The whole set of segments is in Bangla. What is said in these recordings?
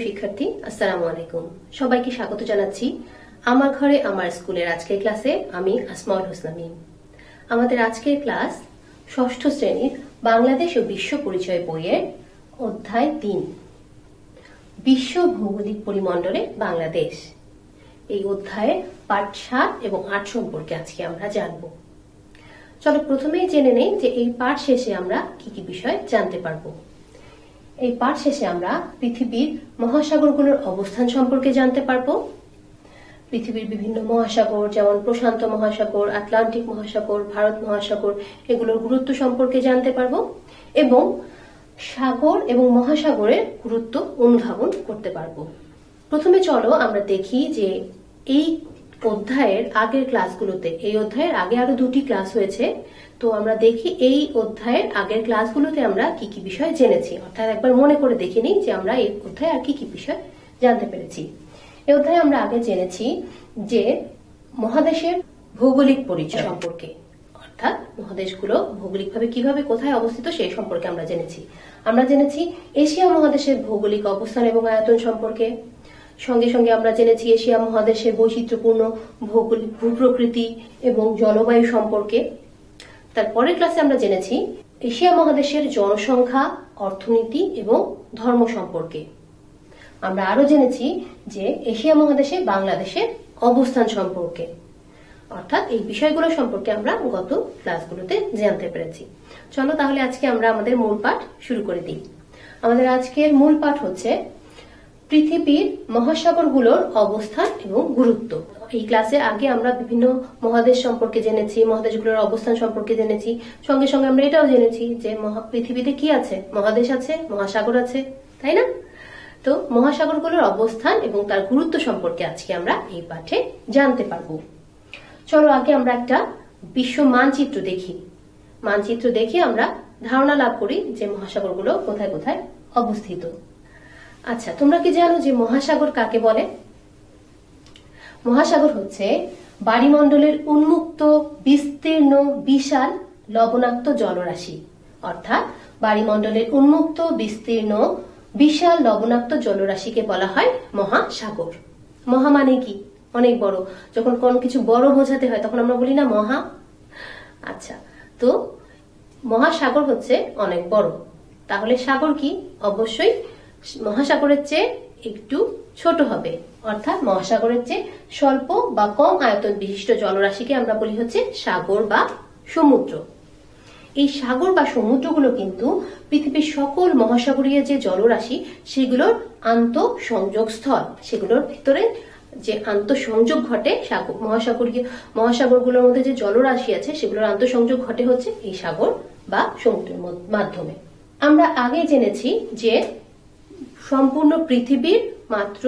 শিক্ষার্থী, আসসালামু আলাইকুম। সবাইকে স্বাগত জানাচ্ছি আমার ঘরে আমার স্কুলের আজকের ক্লাসে। আমি আসমাউল হোসনা মিম। আমাদের আজকের ক্লাস ষষ্ঠ শ্রেণীর বাংলাদেশ ও বিশ্ব পরিচয় বইয়ের অধ্যায় ৩, বিশ্ব ভৌগোলিক পরিমণ্ডলে বাংলাদেশ। এই অধ্যায়ের পাঠ ৭ এবং ৮ সম্পর্কে আজকে আমরা জানব। চলো প্রথমেই জেনে নেই যে এই পাঠ শেষে আমরা কি কি বিষয় জানতে পারবো। এই পাঠ শেষে আমরা পৃথিবীর মহাসাগরগুলোর অবস্থান সম্পর্কে জানতে পারবো। পৃথিবীর বিভিন্ন মহাসাগর যেমন প্রশান্ত মহাসাগর, আটলান্টিক মহাসাগর, ভারত মহাসাগর, এগুলোর গুরুত্ব সম্পর্কে জানতে পারবো এবং সাগর এবং মহাসাগরের গুরুত্ব অনুধাবন করতে পারবো। প্রথমে চলো আমরা দেখি যে এই অধ্যায়ের আগের ক্লাসগুলোতে, এই অধ্যায়ের আগে আরো 2টি ক্লাস হয়েছে, তো আমরা দেখি এই অধ্যায়ের আগের ক্লাসগুলোতে আমরা কি কি বিষয় জেনেছি, অর্থাৎ একবার মনে করে দেখে নিই যে আমরা এই অধ্যায়ে আর কি কি বিষয় জানতে পেরেছি। এই অধ্যায়ে আমরা আগে জেনেছি যে মহাদেশের ভৌগোলিক পরিচয় সম্পর্কে, অর্থাৎ মহাদেশগুলো ভৌগোলিকভাবে কিভাবে কোথায় অবস্থিত সেই সম্পর্কে আমরা জেনেছি। আমরা জেনেছি এশিয়া মহাদেশের ভৌগোলিক অবস্থান এবং আয়তন সম্পর্কে। সঙ্গে সঙ্গে আমরা জেনেছি এশিয়া মহাদেশের বৈচিত্র্যপূর্ণ ভৌগোলিক ভূপ্রকৃতি এবং জলবায়ু সম্পর্কে। তারপরের ক্লাসে আমরা জেনেছি এশিয়া মহাদেশের জনসংখ্যা, অর্থনীতি এবং ধর্ম সম্পর্কে। আমরা আরো জেনেছি যে এশিয়া মহাদেশে বাংলাদেশের অবস্থান সম্পর্কে, অর্থাৎ এই বিষয়গুলো সম্পর্কে আমরা গত ক্লাসগুলোতে জানতে পেরেছি। চলো তাহলে আজকে আমরা আমাদের মূল পাঠ শুরু করে দিই। আমাদের আজকের মূল পাঠ হচ্ছে পৃথিবীর মহাসাগরগুলোর অবস্থান এবং গুরুত্ব। এই ক্লাসে আগে আমরা বিভিন্ন মহাদেশ সম্পর্কে জেনেছি, মহাদেশগুলোর অবস্থান সম্পর্কে জেনেছি, সঙ্গে সঙ্গে আমরা এটাও জেনেছি যে পৃথিবীতে কি আছে, মহাদেশ আছে, মহাসাগর আছে, তাই না? তো মহাসাগরগুলোর অবস্থান এবং তার গুরুত্ব সম্পর্কে আজকে আমরা এই পাঠে জানতে পারবো। চলো আগে আমরা একটা বিশ্ব মানচিত্র দেখি। মানচিত্র দেখে আমরা ধারণা লাভ করি যে মহাসাগরগুলো কোথায় কোথায় অবস্থিত। আচ্ছা, তোমরা কি জানো যে মহাসাগর কাকে বলে? মহাসাগর হচ্ছে বায়ুমণ্ডলের উন্মুক্ত বিস্তীর্ণ বিশাল লবণাক্ত জলরাশি, অর্থাৎ বায়ুমণ্ডলের উন্মুক্ত বিস্তীর্ণ বিশাল লবণাক্ত জলরাশিকে বলা হয় মহাসাগর। মহা মানে কি? অনেক বড়। যখন কোন কিছু বড় বোঝাতে হয় তখন আমরা বলি না মহা। আচ্ছা, তো মহাসাগর হচ্ছে অনেক বড়। তাহলে সাগর কি? অবশ্যই মহাসাগরের চেয়ে একটু ছোট হবে, অর্থাৎ মহাসাগরের চেয়ে স্বল্প বা কম আয়তন বিশিষ্ট জলরাশিকে আমরা বলি হচ্ছে সাগর বা সমুদ্র। এই সাগর বা সমুদ্রগুলো কিন্তু পৃথিবীর সকল মহাসাগরীয় যে জলরাশি সেগুলোর আন্তঃসংযোগ স্থল। সেগুলোর ভিতরে যে আন্তঃসংযোগ ঘটে, মহাসাগরগুলোর মধ্যে যে জলরাশি আছে সেগুলোর আন্তঃসংযোগ ঘটে হচ্ছে এই সাগর বা সমুদ্রের মাধ্যমে। আমরা আগে জেনেছি যে সম্পূর্ণ পৃথিবীর মাত্র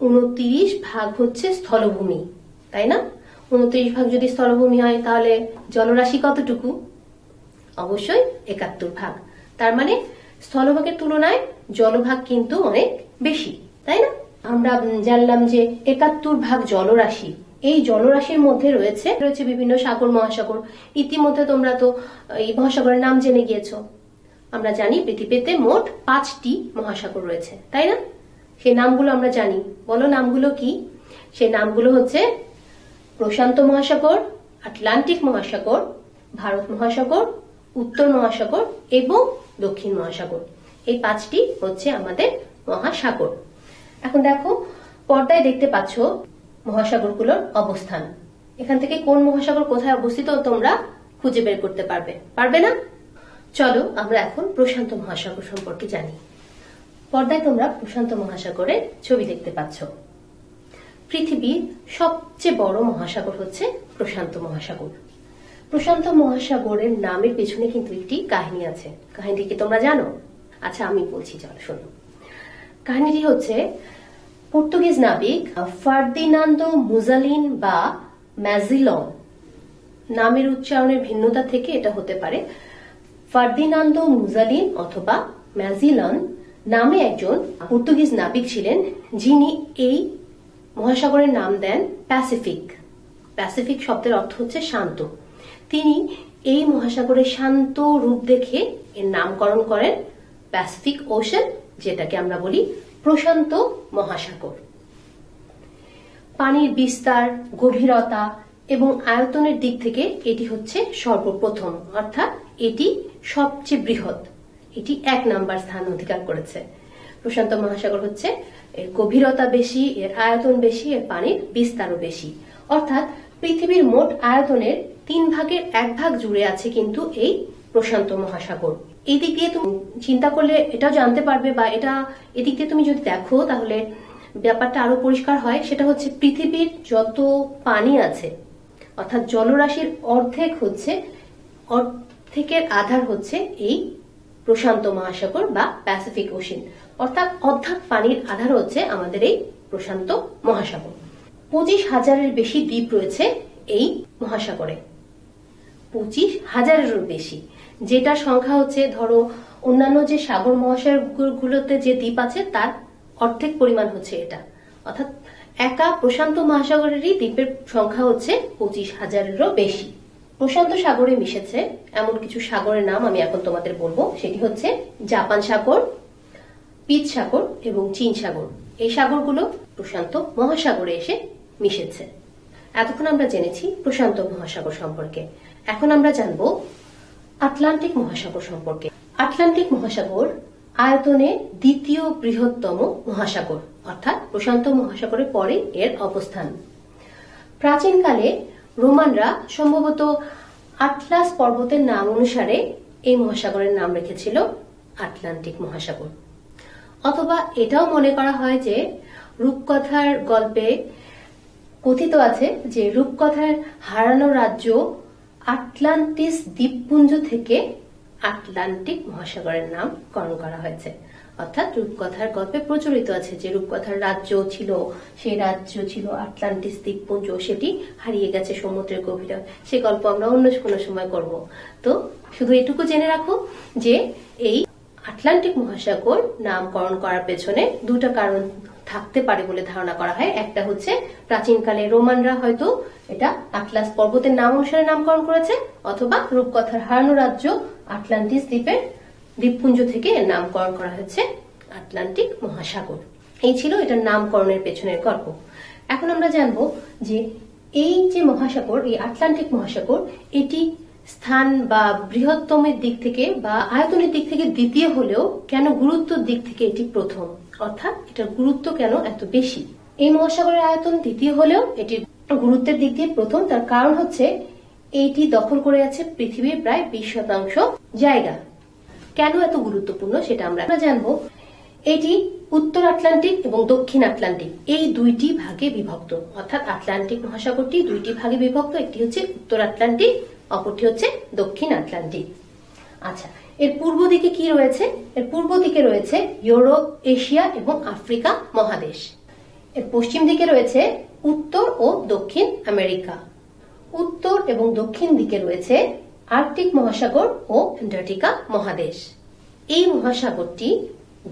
29 ভাগ হচ্ছে স্থলভূমি, তাই না? 29 ভাগ যদি স্থলভূমি হয় তাহলে জলরাশি কতটুকু? অবশ্যই 71 ভাগ। তার মানে স্থলভাগের তুলনায় জলভাগ কিন্তু অনেক বেশি, তাই না? আমরা জানলাম যে 71 ভাগ জলরাশি। এই জলরাশির মধ্যে রয়েছে বিভিন্ন সাগর, মহাসাগর। ইতিমধ্যে তোমরা তো এই মহাসাগরের নাম জেনে গিয়েছো। আমরা জানি পৃথিবীতে মোট 5টি মহাসাগর রয়েছে, তাই না? সেই নামগুলো আমরা জানি। বলো নামগুলো কি? সেই নামগুলো হচ্ছে প্রশান্ত মহাসাগর, আটলান্টিক মহাসাগর, ভারত মহাসাগর, উত্তর মহাসাগর এবং দক্ষিণ মহাসাগর। এই 5টি হচ্ছে আমাদের মহাসাগর। এখন দেখো, পর্দায় দেখতে পাচ্ছ মহাসাগরগুলোর অবস্থান। এখান থেকে কোন মহাসাগর কোথায় অবস্থিত তোমরা খুঁজে বের করতে পারবে না? চলো আমরা এখন প্রশান্ত মহাসাগর সম্পর্কে জানি। পর্দায় তোমরা প্রশান্ত মহাসাগরের ছবি দেখতে পাচ্ছ। পৃথিবীর সবচেয়ে বড় মহাসাগর হচ্ছে প্রশান্ত মহাসাগর। প্রশান্ত মহাসাগরের নামের পেছনে কিন্তু একটি কাহিনী আছে। কাহিনীটি কি তোমরা জানো? আচ্ছা, আমি বলছি, চলো শোনো। কাহিনীটি হচ্ছে পর্তুগিজ নাবিক ফার্দিনান্দো মুজালিন বা ম্যাজিলন, নামের উচ্চারণের ভিন্নতা থেকে এটা হতে পারে ফার্দিনান্দো মুজালিন অথবা ম্যাজিলন নামে একজন পর্তুগিজ নাবিক ছিলেন, যিনি এই মহাসাগরের নাম দেন প্যাসিফিক। প্যাসিফিক শব্দের অর্থ হচ্ছে শান্ত। তিনি এই মহাসাগরের শান্ত রূপ দেখে এর নামকরণ করেন প্যাসিফিক ওশান, যেটাকে আমরা বলি প্রশান্ত মহাসাগর। পানির বিস্তার, গভীরতা এবং আয়তনের দিক থেকে এটি হচ্ছে সর্বপ্রথম, অর্থাৎ এটি সবচেয়ে বৃহৎ, এটি 1 নম্বর স্থান অধিকার করেছে। প্রশান্ত মহাসাগর হচ্ছে এর গভীরতা বেশি, এর আয়তন বেশি, এর পানির বিস্তারও বেশি, অর্থাৎ পৃথিবীর মোট আয়তনের 3 ভাগের 1 ভাগ জুড়ে আছে কিন্তু এই প্রশান্ত মহাসাগর। এই দিক দিয়ে তুমি চিন্তা করলে এটাও জানতে পারবে, বা এদিক দিয়ে তুমি যদি দেখো তাহলে ব্যাপারটা আরো পরিষ্কার হয়। সেটা হচ্ছে পৃথিবীর যত পানি আছে, অর্থাৎ জলরাশির অর্ধেকের আধার হচ্ছে এই প্রশান্ত মহাসাগর বা প্যাসিফিক ওশিন, অর্থাৎ অর্ধেক পানির আধার হচ্ছে আমাদের এই প্রশান্ত মহাসাগর। 25,000-এর বেশি দ্বীপ রয়েছে এই মহাসাগরে, 25,000-এরও বেশি, যেটা সংখ্যা হচ্ছে ধরো অন্যান্য যে সাগর মহাসাগরগুলোতে যে দ্বীপ আছে তার অর্ধেক পরিমাণ হচ্ছে এটা, অর্থাৎ একা প্রশান্ত মহাসাগরেরই দ্বীপের সংখ্যা হচ্ছে 25,000-এরও বেশি। প্রশান্ত সাগরে মিশেছে এমন কিছু সাগরের নাম আমি এখন তোমাদের বলবো, সেটি হচ্ছে জাপান সাগর, পিত সাগর এবং চীন সাগর। এই সাগরগুলো প্রশান্ত মহাসাগরে এসে মিশেছে। এতক্ষণ আমরা জেনেছি প্রশান্ত মহাসাগর সম্পর্কে। এখন আমরা জানবো আটলান্টিক মহাসাগর সম্পর্কে। আটলান্টিক মহাসাগর আয়তনে দ্বিতীয় বৃহত্তম মহাসাগর, অর্থাৎ প্রশান্ত মহাসাগরের পরে এর অবস্থান। প্রাচীনকালে রোমানরা সম্ভবত আটলাস পর্বতের নাম অনুসারে এই মহাসাগরের নাম রেখেছিল আটলান্টিক মহাসাগর। অথবা এটাও মনে করা হয় যে রূপকথার গল্পে কথিত আছে যে রূপকথার হারানো রাজ্য আটলান্টিস দ্বীপপুঞ্জ থেকে আটলান্টিক মহাসাগরের নামকরণ করা হয়েছে। অর্থাৎ রূপকথার গল্পে প্রচলিত আছে যে রূপকথার রাজ্য ছিল, সেই রাজ্য ছিল আটলান্টিস দ্বীপপুঞ্জ, সেটি হারিয়ে গেছে সমুদ্রের গভীরে। সে গল্প আমরা অন্য কোনো সময় করব। তো শুধু এটুকু জেনে রাখো যে এই আটলান্টিক মহাসাগর নামকরণ করার পেছনে 2টা কারণ থাকতে পারে বলে ধারণা করা হয়। একটা হচ্ছে প্রাচীনকালে রোমানরা হয়তো এটা আটলাস পর্বতের নাম অনুসারে নামকরণ করেছে, অথবা রূপকথার হারানো রাজ্য আটলান্টিস দ্বীপপুঞ্জ থেকে এর নামকরণ করা হয়েছে আটলান্টিক মহাসাগর। এই ছিল এটার নামকরণের পেছনের গল্প। এখন আমরা জানবো যে এই যে মহাসাগর, এই আটলান্টিক মহাসাগর, এটি স্থান বা বৃহত্তমের দিক থেকে বা আয়তনের দিক থেকে দ্বিতীয় হলেও কেন গুরুত্বের দিক থেকে এটি প্রথম, অর্থাৎ এটার গুরুত্ব কেন এত বেশি? এই মহাসাগরের আয়তন দ্বিতীয় হলেও এটির গুরুত্বের দিক দিয়ে প্রথম। তার কারণ হচ্ছে এইটি দখল করে আছে পৃথিবীর প্রায় 20% জায়গা। কেন এত গুরুত্বপূর্ণ সেটা আমরা জানবো। এটি উত্তর আটলান্টিক এবং দক্ষিণ আটলান্টিক এই 2টি ভাগে বিভক্ত, অর্থাৎ আটলান্টিক মহাসাগরটি 2টি ভাগে বিভক্ত। একটি হচ্ছে উত্তর আটলান্টিক, অপরটি হচ্ছে দক্ষিণ আটলান্টিক। আচ্ছা, এর পূর্ব দিকে কি রয়েছে? এর পূর্ব দিকে রয়েছে ইউরোপ, এশিয়া এবং আফ্রিকা মহাদেশ। এর পশ্চিম দিকে রয়েছে উত্তর ও দক্ষিণ আমেরিকা। উত্তর এবং দক্ষিণ দিকে রয়েছে আর্কটিক মহাসাগর ও অ্যান্টার্কটিকা মহাদেশ। এই মহাসাগরটি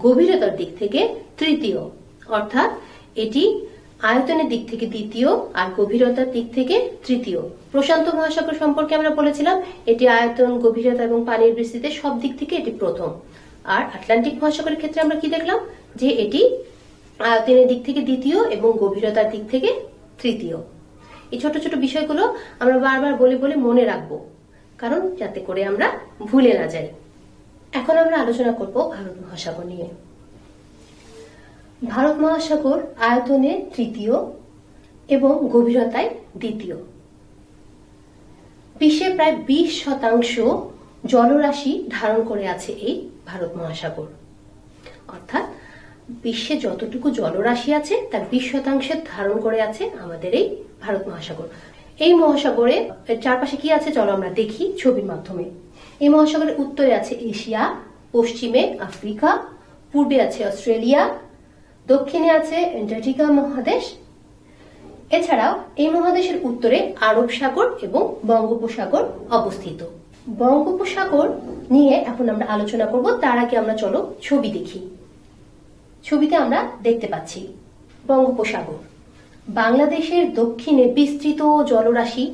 গভীরতার দিক থেকে তৃতীয়, অর্থাৎ এটি আয়তনের দিক থেকে দ্বিতীয় আর গভীরতার দিক থেকে তৃতীয়। প্রশান্ত মহাসাগর সম্পর্কে আমরা বলেছিলাম এটি আয়তন, গভীরতা এবং পানির বিস্তৃতি সব দিক থেকে এটি প্রথম। আর আটলান্টিক মহাসাগরের ক্ষেত্রে আমরা কি দেখলাম যে এটি আয়তনের দিক থেকে দ্বিতীয় এবং গভীরতার দিক থেকে তৃতীয়। এই ছোট ছোট বিষয়গুলো আমরা বারবার বলে বলে মনে রাখবো, কারণ যাতে করে আমরা ভুলে না যাই। এখন আমরা আলোচনা করব ভারত মহাসাগর নিয়ে। ভারত মহাসাগর আয়তনে তৃতীয় এবং গভীরতায় দ্বিতীয়। বিশ্বে প্রায় 20% জলরাশি ধারণ করে আছে এই ভারত মহাসাগর, অর্থাৎ বিশ্বে যতটুকু জলরাশি আছে তার 20% ধারণ করে আছে আমাদের এই ভারত মহাসাগর। এই মহাসাগরে চারপাশে কি আছে চলো আমরা দেখি ছবির মাধ্যমে। এই মহাসাগরের উত্তরে আছে এশিয়া, পশ্চিমে আফ্রিকা, পূর্বে আছে অস্ট্রেলিয়া, দক্ষিণে আছে অ্যান্টার্কটিকা মহাদেশ। এছাড়াও এই মহাদেশের উত্তরে আরব সাগর এবং বঙ্গোপসাগর অবস্থিত। বঙ্গোপসাগর নিয়ে এখন আমরা আলোচনা করব। তার আগে আমরা চলো ছবি দেখি। ছবিতে আমরা দেখতে পাচ্ছি বঙ্গোপসাগর, বাংলাদেশের দক্ষিণে বিস্তৃত জলরাশি,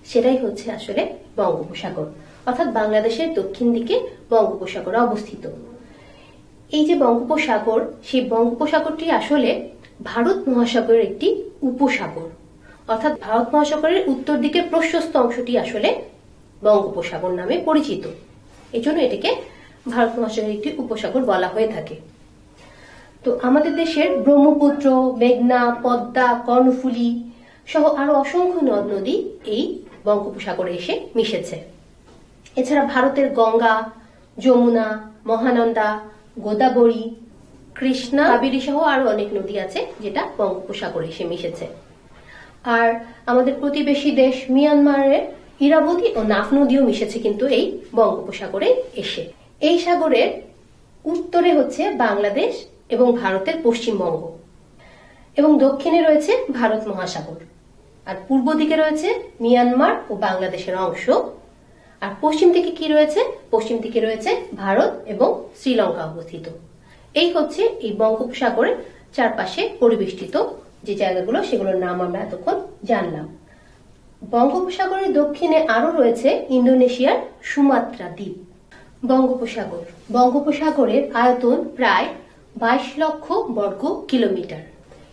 সেটাই হচ্ছে আসলে বঙ্গোপসাগর, অর্থাৎ বাংলাদেশের দক্ষিণ দিকে বঙ্গোপসাগর অবস্থিত। এই যে বঙ্গোপসাগর, সেই বঙ্গোপসাগরটি আসলে ভারত মহাসাগরের একটি উপসাগর, অর্থাৎ ভারত মহাসাগরের উত্তর দিকের প্রশস্ত অংশটি আসলে বঙ্গোপসাগর নামে পরিচিত। এজন্য এটাকে ভারত মহাসাগরের একটি উপসাগর বলা হয়ে থাকে। তো আমাদের দেশের ব্রহ্মপুত্র, মেঘনা, পদ্মা, কর্ণফুলী সহ আরো অসংখ্য নদ নদী এই বঙ্গোপসাগরে এসে মিশেছে। এছাড়া ভারতের গঙ্গা, যমুনা, মহানন্দা, গোদাবরী, কৃষ্ণা, কাবেরী সহ আরো অনেক নদী আছে যেটা বঙ্গোপসাগরে এসে মিশেছে। আর আমাদের প্রতিবেশী দেশ মিয়ানমারের ইরাবতী ও নাফ নদীও মিশেছে কিন্তু এই বঙ্গোপসাগরে এসে। এই সাগরের উত্তরে হচ্ছে বাংলাদেশ এবং ভারতের পশ্চিমবঙ্গ, এবং দক্ষিণে রয়েছে ভারত মহাসাগর, আর পূর্ব দিকে রয়েছে মিয়ানমার ও বাংলাদেশের অংশ, আর পশ্চিম দিকে কি রয়েছে? পশ্চিম দিকে রয়েছে ভারত এবং শ্রীলঙ্কা অবস্থিত। এই হচ্ছে এই বঙ্গোপসাগরের চারপাশে পরিবেষ্টিত যে জায়গাগুলো, সেগুলোর নাম আমরা এতক্ষণ জানলাম। বঙ্গোপসাগরের দক্ষিণে আরো রয়েছে ইন্দোনেশিয়ার সুমাত্রা দ্বীপ। বঙ্গোপসাগরের আয়তন প্রায় 22 লক্ষ বর্গ কিলোমিটার।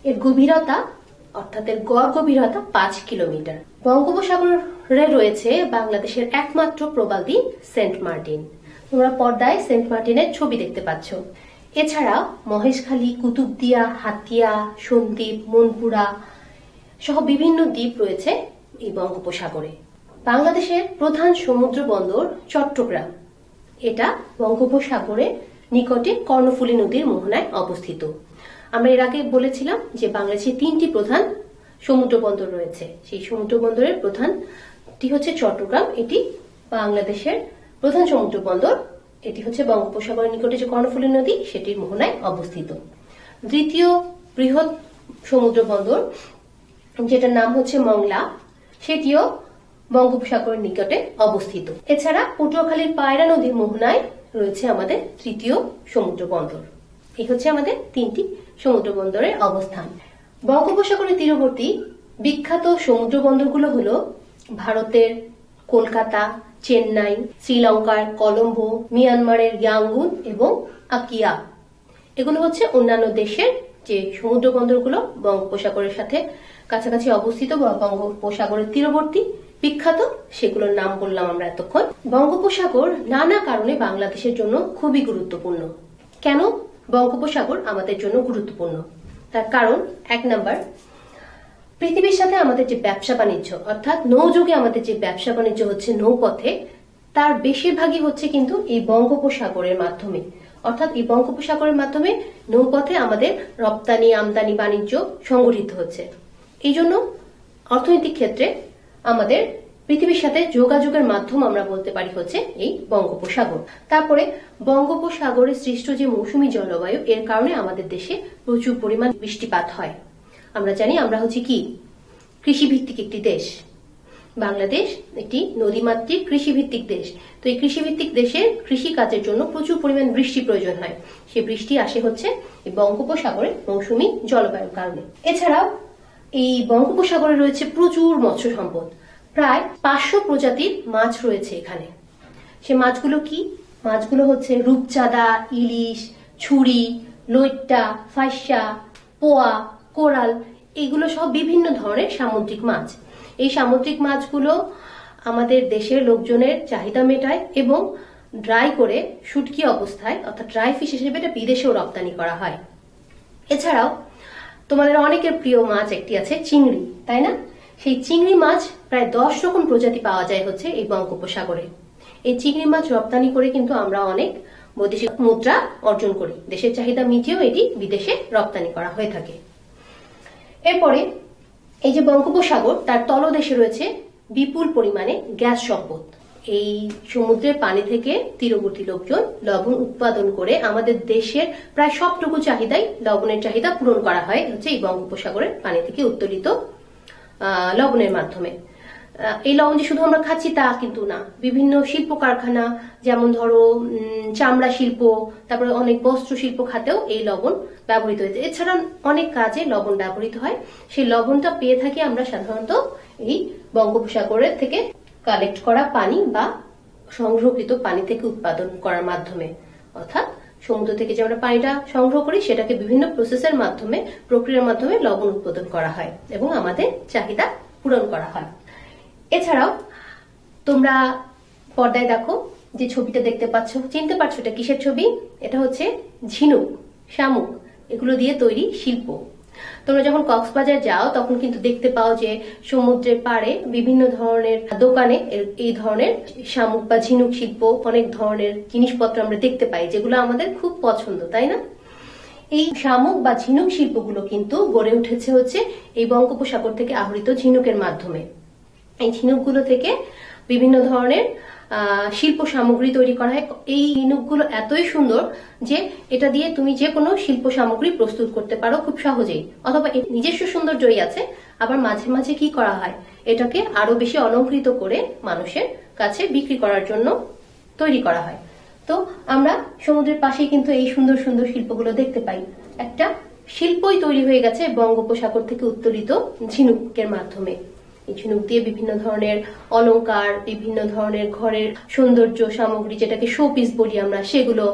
এর গভীরতা অর্থাৎ এর গড় গভীরতা 5 কিলোমিটার। বঙ্গোপসাগরে রয়েছে বাংলাদেশের একমাত্র প্রবাল দ্বীপ সেন্ট মার্টিন। তোমরা পর্দায় সেন্ট মার্টিনের ছবি দেখতে পাচ্ছ। এছাড়া মহেশখালী, কুতুবদিয়া, হাতিয়া, সন্দ্বীপ, মনপুরা সহ বিভিন্ন দ্বীপ রয়েছে এই বঙ্গোপসাগরে। বাংলাদেশের প্রধান সমুদ্র বন্দর চট্টগ্রাম। এটা বঙ্গোপসাগরের নিকটে কর্ণফুলী নদীর মোহনায় অবস্থিত। আমরা এর আগে বলেছিলাম যে বাংলাদেশে 3টি প্রধান সমুদ্র বন্দর রয়েছে। সেই সমুদ্র বন্দরের প্রধানটি হচ্ছে চট্টগ্রাম, এটি বাংলাদেশের প্রধান সমুদ্র বন্দর। এটি হচ্ছে বঙ্গোপসাগরের নিকটে যে কর্ণফুলী নদী সেটির মোহনায় অবস্থিত। দ্বিতীয় বৃহৎ সমুদ্র বন্দর, যেটার নাম হচ্ছে মংলা, সেটিও বঙ্গোপসাগরের নিকটে অবস্থিত। এছাড়া পটুয়াখালীর পায়রা নদীর মোহনায় রয়েছে আমাদের তৃতীয় সমুদ্র বন্দর। এই হচ্ছে আমাদের 3টি সমুদ্র বন্দরের অবস্থান। বঙ্গোপসাগরের তীরবর্তী বিখ্যাত সমুদ্র বন্দরগুলো হলো ভারতের কলকাতা, চেন্নাই, শ্রীলঙ্কার কলম্বো, মিয়ানমারের ইয়াঙ্গুন এবং আকিয়া। এগুলো হচ্ছে অন্যান্য দেশের যে সমুদ্র বন্দরগুলো বঙ্গোপসাগরের সাথে কাছাকাছি অবস্থিত বা বঙ্গোপসাগরের তীরবর্তী বিখ্যাত, সেগুলোর নাম বললাম আমরা এতক্ষণ। বঙ্গোপসাগর নানা কারণে বাংলাদেশের জন্য খুবই গুরুত্বপূর্ণ। কেন বঙ্গোপসাগর আমাদের জন্য গুরুত্বপূর্ণ? তার কারণ 1 নাম্বার, পৃথিবীর সাথে আমাদের যে ব্যবসা বাণিজ্য অর্থাৎ নৌযোগে আমাদের যে ব্যবসা বাণিজ্য হচ্ছে নৌপথে, তার বেশিরভাগই হচ্ছে কিন্তু এই বঙ্গোপসাগরের মাধ্যমে। অর্থাৎ এই বঙ্গোপসাগরের মাধ্যমে নৌপথে আমাদের রপ্তানি আমদানি বাণিজ্য সংগঠিত হচ্ছে। এই জন্য অর্থনৈতিক ক্ষেত্রে আমাদের পৃথিবীর সাথে যোগাযোগের মাধ্যম আমরা বলতে পারি হচ্ছে এই বঙ্গোপসাগর। তারপরে বঙ্গোপসাগরে সৃষ্ট যে মৌসুমী জলবায়ু, এর কারণে আমাদের দেশে প্রচুর পরিমাণ বৃষ্টিপাত হয়। আমরা জানি আমরা হচ্ছে কি কৃষিভিত্তিক একটি দেশ। বাংলাদেশ একটি নদীমাতৃক কৃষিভিত্তিক দেশ। তো এই কৃষিভিত্তিক দেশের কৃষি কাজের জন্য প্রচুর পরিমাণ বৃষ্টি প্রয়োজন হয়। সেই বৃষ্টি আসে হচ্ছে এই বঙ্গোপসাগরের মৌসুমী জলবায়ুর কারণে। এছাড়াও এই বঙ্গোপসাগরে রয়েছে প্রচুর মৎস্য সম্পদ। প্রায় 500 প্রজাতির মাছ রয়েছে এখানে। সে মাছগুলো কি? মাছগুলো হচ্ছে রূপচাঁদা, ইলিশ, ছুরি, লইট্টা, ফাইসা, পোয়া, কোরাল, এগুলো সব বিভিন্ন ধরনের সামুদ্রিক মাছ। এই সামুদ্রিক মাছগুলো আমাদের দেশের লোকজনের চাহিদা মেটায় এবং ড্রাই করে শুটকি অবস্থায় অর্থাৎ ড্রাই ফিশ হিসেবে এটা বিদেশেও রপ্তানি করা হয়। এছাড়াও তোমাদের অনেকের প্রিয় মাছ একটি আছে চিংড়ি, তাই না? সেই চিংড়ি মাছ প্রায় 10 রকম প্রজাতি পাওয়া যায় হচ্ছে এই বঙ্গোপসাগরে। এই চিংড়ি মাছ রপ্তানি করে কিন্তু আমরা অনেক বৈদেশিক মুদ্রা অর্জন করি। দেশের চাহিদা মিটিয়েও এটি বিদেশে রপ্তানি করা হয়ে থাকে। এরপরে এই যে বঙ্গোপসাগর, তার তলদেশে রয়েছে বিপুল পরিমাণে গ্যাস সম্পদ। এই সমুদ্রের পানি থেকে তীরবর্তী লোকজন লবণ উৎপাদন করে আমাদের দেশের প্রায় সবটুকু চাহিদাই লবণের চাহিদা পূরণ করা হয় হচ্ছে এই বঙ্গোপসাগরের পানি থেকে উত্তোলিত লবণের মাধ্যমে। এই লবণ যে শুধু আমরা খাচ্ছি তা কিন্তু না, বিভিন্ন শিল্প কারখানা যেমন ধরো চামড়া শিল্প, তারপরে অনেক বস্ত্র শিল্প খাতেও এই লবণ ব্যবহৃত হয়েছে। এছাড়া অনেক কাজে লবণ ব্যবহৃত হয়। সেই লবণটা পেয়ে থাকি আমরা সাধারণত এই বঙ্গোপসাগরের থেকে কালেক্ট করা পানি বা সংগ্রহকৃত পানি থেকে উৎপাদন করার মাধ্যমে, অর্থাৎ সমুদ্র থেকে যে আমরা পানিটা সংগ্রহ করি সেটাকে বিভিন্ন প্রসেসের মাধ্যমে, প্রক্রিয়ার মাধ্যমে লবণ উৎপাদন করা হয় এবং আমাদের চাহিদা পূরণ করা হয়। এছাড়াও তোমরা পর্দায় দেখো যে ছবিটা দেখতে পাচ্ছ, চিনতে পারছো এটা কিসের ছবি? এটা হচ্ছে ঝিনুক, শামুক, এগুলো দিয়ে তৈরি শিল্প। তোমরা যখন কক্সবাজার যাও তখন কিন্তু দেখতে পাও যে সমুদ্রের পাড়ে বিভিন্ন ধরনের দোকানে এই ধরনের শামুক বা ঝিনুক শিল্প, অনেক ধরনের জিনিসপত্র আমরা দেখতে পাই, যেগুলো আমাদের খুব পছন্দ, তাই না? এই শামুক বা ঝিনুক শিল্পগুলো কিন্তু গড়ে উঠেছে হচ্ছে এই বঙ্গোপসাগর থেকে আহরিত ঝিনুকের মাধ্যমে। এই ঝিনুকগুলো থেকে বিভিন্ন ধরনের শিল্প সামগ্রী তৈরি করা হয়। এই ঝিনুকগুলো এতই সুন্দর যে এটা দিয়ে তুমি যে কোনো শিল্প সামগ্রী প্রস্তুত করতে পারো খুব সহজেই, অথবা নিজস্ব সৌন্দর্যই আছে। আবার মাঝে মাঝে কি করা হয়, এটাকে আরো বেশি অলংকৃত করে মানুষের কাছে বিক্রি করার জন্য তৈরি করা হয়। তো আমরা সমুদ্রের পাশেই কিন্তু এই সুন্দর সুন্দর শিল্পগুলো দেখতে পাই। একটা শিল্পই তৈরি হয়ে গেছে বঙ্গোপসাগর থেকে উত্তোলিত ঝিনুকের মাধ্যমে। এই ঝিনুক দিয়ে বিভিন্ন ধরনের অলংকার, বিভিন্ন ধরনের ঘরের সৌন্দর্য সামগ্রী, যেটাকে শো পিস বলি আমরা, সেগুলো,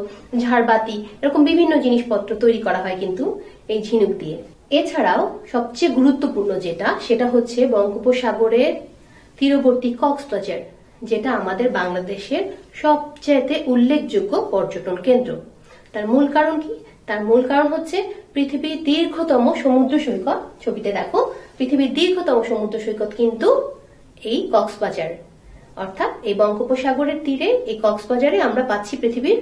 ঝাড়বাতি, এরকম বিভিন্ন জিনিসপত্র তৈরি করা হয় কিন্তু এই ঝিনুক দিয়ে। এছাড়াও সবচেয়ে গুরুত্বপূর্ণ যেটা, সেটা হচ্ছে বঙ্গোপসাগরের তীরবর্তী কক্সবাজার, যেটা আমাদের বাংলাদেশের সবচেয়ে উল্লেখযোগ্য পর্যটন কেন্দ্র। তার মূল কারণ কি? তার মূল কারণ হচ্ছে পৃথিবীর দীর্ঘতম সমুদ্র সৈকত। ছবিতে দেখো, পৃথিবীর দীর্ঘতম সমুদ্র সৈকত কিন্তু এই কক্সবাজার, অর্থাৎ এই বঙ্গোপসাগরের তীরে এই কক্সবাজারে আমরা পাচ্ছি পৃথিবীর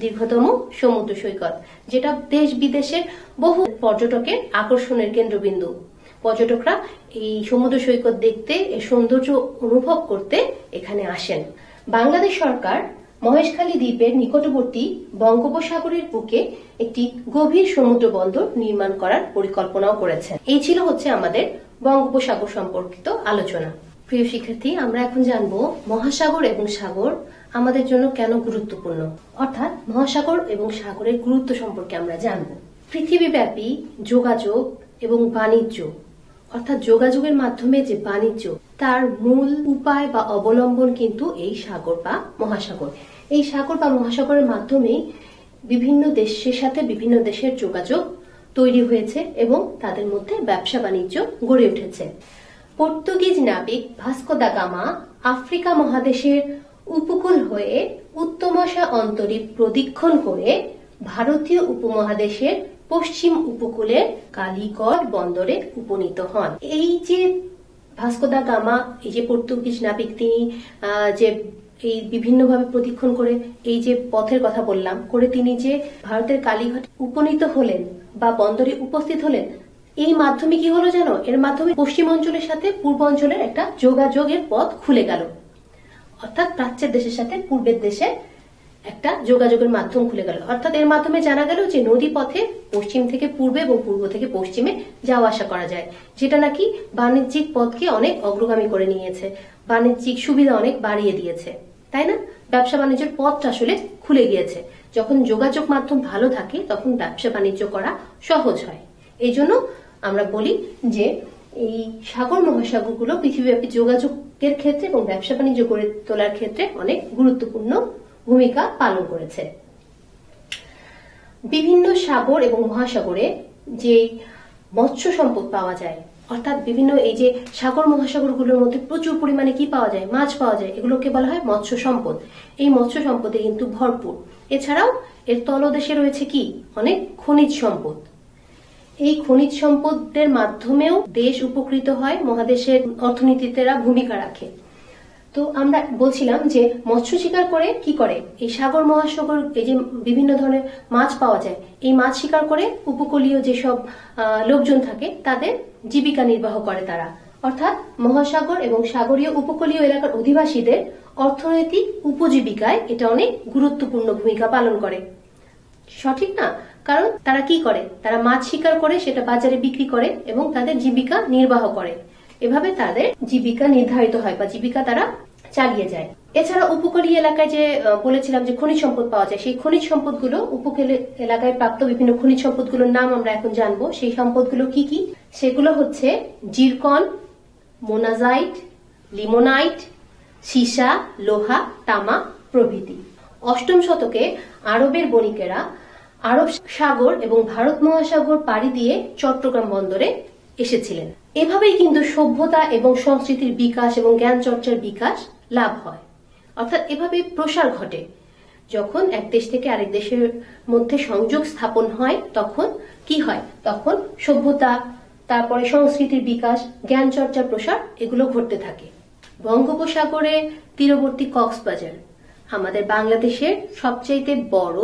দীর্ঘতম সমুদ্র সৈকত, যেটা দেশ বিদেশের বহু পর্যটকের আকর্ষণের কেন্দ্রবিন্দু। পর্যটকরা এই সমুদ্র সৈকত দেখতে, এর সৌন্দর্য অনুভব করতে এখানে আসেন। বাংলাদেশ সরকার মহেশখালী দ্বীপের নিকটবর্তী বঙ্গোপসাগরের বুকে একটি গভীর সমুদ্র বন্দর নির্মাণ করার পরিকল্পনাও করেছে। এই ছিল হচ্ছে আমাদের বঙ্গোপসাগর সম্পর্কিত আলোচনা। প্রিয় শিক্ষার্থী, আমরা এখন জানবো মহাসাগর এবং সাগর আমাদের জন্য কেন গুরুত্বপূর্ণ, অর্থাৎ মহাসাগর এবং সাগরের গুরুত্ব সম্পর্কে আমরা জানবো। পৃথিবীব্যাপী যোগাযোগ এবং বাণিজ্য, অর্থাৎ যোগাযোগের মাধ্যমে যে বাণিজ্য, তার মূল উপায় বা অবলম্বন কিন্তু এই সাগর বা মহাসাগর। এই সাগর বা মহাসাগরের মাধ্যমেই বিভিন্ন দেশের সাথে বিভিন্ন দেশের যোগাযোগ তৈরি হয়েছে এবং তাদের মধ্যে ব্যবসা বাণিজ্য গড়ে উঠেছে। পর্তুগিজ নাবিক ভাস্কো দা গামা আফ্রিকা মহাদেশের উপকূল হয়ে উত্তমশা অন্তরীপ প্রদক্ষিণ করে ভারতীয় উপমহাদেশের পশ্চিম উপকূলের কালিকট বন্দরে উপনীত হন। এই যে ভাস্কো দা গামা, এই যে পর্তুগিজ নাবিক, তিনি যে এই বিভিন্নভাবে প্রদক্ষিণ করে এই যে পথের কথা বললাম, করে তিনি যে ভারতের কালীঘাট উপনীত হলেন বা বন্দরে উপস্থিত হলেন, এই মাধ্যমে কি হলো জানো? এর মাধ্যমে পশ্চিম অঞ্চলের সাথে পূর্ব অঞ্চলের একটা যোগাযোগের পথ খুলে গেল, অর্থাৎ প্রাচ্যের দেশের সাথে পূর্বের দেশে একটা যোগাযোগের মাধ্যম খুলে গেল। অর্থাৎ এর মাধ্যমে জানা গেল যে নদী পথে পশ্চিম থেকে পূর্বে এবং পূর্ব থেকে পশ্চিমে যাওয়া আসা করা যায়, যেটা নাকি বাণিজ্যিক পথকে অনেক অগ্রগামী করে নিয়েছে, বাণিজ্যিক সুবিধা অনেক বাড়িয়ে দিয়েছে, তাই না? ব্যবসা বাণিজ্যের পথটা আসলে খুলে গিয়েছে। যখন যোগাযোগ মাধ্যম ভালো থাকে তখন ব্যবসা বাণিজ্য করা সহজ হয়। এই জন্য আমরা বলি যে এই সাগর মহাসাগরগুলো পৃথিবীব্যাপী যোগাযোগের ক্ষেত্রে এবং ব্যবসা বাণিজ্য গড়ে তোলার ক্ষেত্রে অনেক গুরুত্বপূর্ণ ভূমিকা পালন করেছে। বিভিন্ন সাগর এবং মহাসাগরে যে মৎস্য সম্পদ পাওয়া যায়, অর্থাৎ বিভিন্ন এই যে সাগর মহাসাগরগুলোর মধ্যে প্রচুর পরিমাণে কি পাওয়া যায়, মাছ পাওয়া যায়, এগুলোকে বলা হয় মৎস্য সম্পদ। এই মৎস্য সম্পদে কিন্তু ভরপুর। এছাড়াও এর তলদেশে রয়েছে কি অনেক খনিজ সম্পদ। এই খনিজ সম্পদের মাধ্যমেও দেশ উপকৃত হয়, মহাদেশের অর্থনীতিতে ভূমিকা রাখে। তো আমরা বলছিলাম যে মৎস্য শিকার করে কি করে, এই সাগর মহাসাগর এই যে বিভিন্ন ধরনের মাছ পাওয়া যায়, এই মাছ শিকার করে উপকূলীয় যেসব লোকজন থাকে তাদের জীবিকা নির্বাহ করে তারা। অর্থাৎ মহাসাগর এবং সাগরীয় উপকূলীয় এলাকার অধিবাসীদের অর্থনৈতিক উপজীবিকায় এটা অনেক গুরুত্বপূর্ণ ভূমিকা পালন করে। সঠিক না? কারণ তারা কি করে, তারা মাছ শিকার করে সেটা বাজারে বিক্রি করে এবং তাদের জীবিকা নির্বাহ করে। এভাবে তাদের জীবিকা নির্ধারিত হয় বা জীবিকা তারা চালিয়ে যায়। এছাড়া উপকূলীয় এলাকায় যে বলেছিলাম যে খনিজ সম্পদ পাওয়া যায়, সেই খনিজ সম্পদগুলো উপকূলীয় এলাকায় প্রাপ্ত বিভিন্ন খনিজ সম্পদগুলোর নাম আমরা এখন জানবো। সেই সম্পদগুলো কি কি? সেগুলো হচ্ছে জিরকন, মোনাজাইট, লিমোনাইট, সীসা, লোহা, তামা প্রভৃতি। অষ্টম শতকে আরবের বণিকেরা আরব সাগর এবং ভারত মহাসাগর পাড়ি দিয়ে চট্টগ্রাম বন্দরে এসেছিলেন। এভাবেই কিন্তু সভ্যতা এবং সংস্কৃতির বিকাশ এবং জ্ঞান চর্চার বিকাশ লাভ হয়, অর্থাৎ এভাবে প্রসার ঘটে। যখন এক দেশ থেকে আরেক দেশের মধ্যে সংযোগ স্থাপন হয় তখন কি হয়, তখন সভ্যতা, তারপরে সংস্কৃতির বিকাশ, জ্ঞান চর্চার প্রসার এগুলো ঘটতে থাকে। বঙ্গোপসাগরে তীরবর্তী কক্সবাজার আমাদের বাংলাদেশের সবচাইতে বড়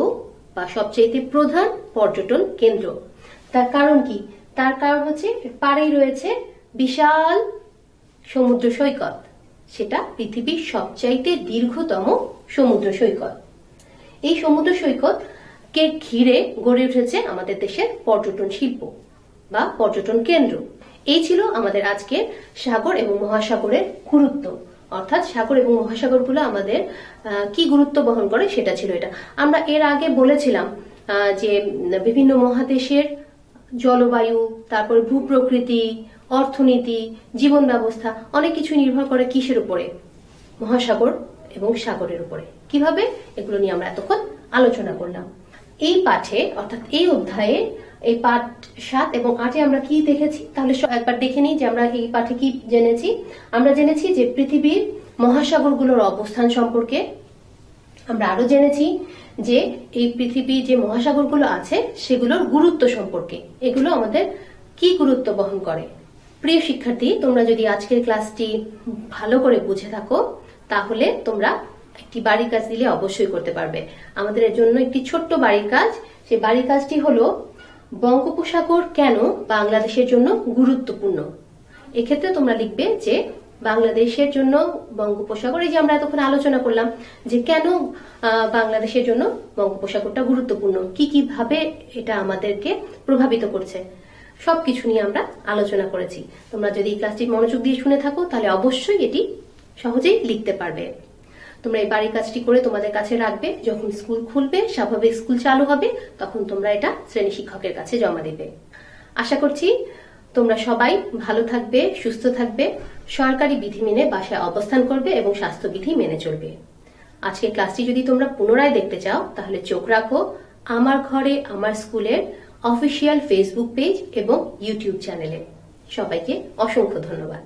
বা সবচাইতে প্রধান পর্যটন কেন্দ্র। তার কারণ কি? তার কারণ হচ্ছে পাড়েই রয়েছে বিশাল সমুদ্র সৈকত, সেটা পৃথিবীর সবচাইতে দীর্ঘতম সমুদ্র সৈকত। এই সমুদ্র সৈকত কে ঘিরে গড়ে উঠেছে আমাদের দেশের পর্যটন শিল্প বা পর্যটন কেন্দ্র। এই ছিল আমাদের আজকের সাগর এবং মহাসাগরের গুরুত্ব, অর্থাৎ সাগর এবং মহাসাগরগুলো আমাদের কি গুরুত্ব বহন করে সেটা ছিল এটা। আমরা এর আগে বলেছিলাম যে বিভিন্ন মহাদেশের জলবায়ু, তারপরে ভূপ্রকৃতি, অর্থনীতি, জীবন ব্যবস্থা অনেক কিছু নির্ভর করে কিসের উপরে? মহাসাগর এবং সাগরের উপরে। কিভাবে? এগুলো নিয়ে আমরা এতক্ষণ আলোচনা করলাম। এই পাঠে অর্থাৎ এই অধ্যায়ে এই পাঠ 7 এবং 8-এ আমরা কি দেখেছি, তাহলে একবার দেখে নিই যে আমরা এই পাঠে কি জেনেছি। আমরা জেনেছি যে পৃথিবীর মহাসাগরগুলোর অবস্থান সম্পর্কে। আমরা আরো জেনেছি যে এই পৃথিবীর যে মহাসাগরগুলো আছে সেগুলোর গুরুত্ব সম্পর্কে, এগুলো আমাদের কি গুরুত্ব বহন করে। প্রিয় শিক্ষার্থী, তোমরা যদি আজকের ক্লাসটি ভালো করে বুঝে থাকো তাহলে তোমরা একটি বাড়ির কাজ দিলে অবশ্যই করতে পারবে। আমাদের এর জন্য একটি ছোট্ট বাড়ির কাজ, সেই বাড়ির কাজটি হলো বঙ্গোপসাগর কেন বাংলাদেশের জন্য গুরুত্বপূর্ণ। এক্ষেত্রে তোমরা লিখবে যে বাংলাদেশের জন্য বঙ্গোপসাগর, এই যে আমরা এতক্ষণ আলোচনা করলাম যে কেন বাংলাদেশের জন্য বঙ্গোপসাগরটা গুরুত্বপূর্ণ, কি কি ভাবে এটা আমাদেরকে প্রভাবিত করছে, সবকিছু নিয়ে আমরা আলোচনা করেছি। তোমরা যদি এই ক্লাসটি মনোযোগ দিয়ে শুনে থাকো তাহলে অবশ্যই এটি সহজেই লিখতে পারবে। তোমরা এই বাড়ির কাজটি করে তোমাদের কাছে রাখবে, যখন স্কুল খুলবে, স্বাভাবিক স্কুল চালু হবে, তখন তোমরা এটা শ্রেণী শিক্ষকের কাছে জমা দেবে। আশা করছি তোমরা সবাই ভালো থাকবে, সুস্থ থাকবে, সরকারি বিধি মেনে বাসায় অবস্থান করবে এবং স্বাস্থ্যবিধি মেনে চলবে। আজকের ক্লাসটি যদি তোমরা পুনরায় দেখতে চাও তাহলে চোখ রাখো আমার ঘরে আমার স্কুলের অফিসিয়াল ফেসবুক পেজ এবং ইউটিউব চ্যানেলে। সবাইকে অসংখ্য ধন্যবাদ।